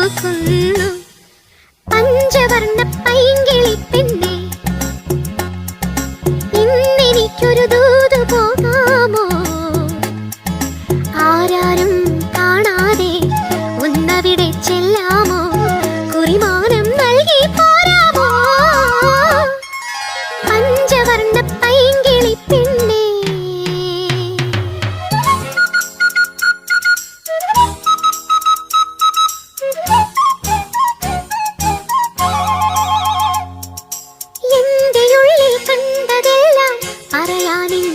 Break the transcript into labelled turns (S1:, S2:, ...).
S1: നോക്കുന്നു. പഞ്ചവർണ്ണ പൈങ്കിളി പെണ്ണെ, ഇന്നെനിക്കൊരു ദൂത് പോകാമോ? ആരാരും കാണാതെ ഒന്നവിടെ ചെല്ലാമോ? കുറിമാനം നൽകി പോരാമോ? പഞ്ചവർണ്ണ പൈങ്കിളി പെണ്ണെ. എന്റെ ഉള്ളിൽ കണ്ടതെല്ലാം പറയാനില്ല.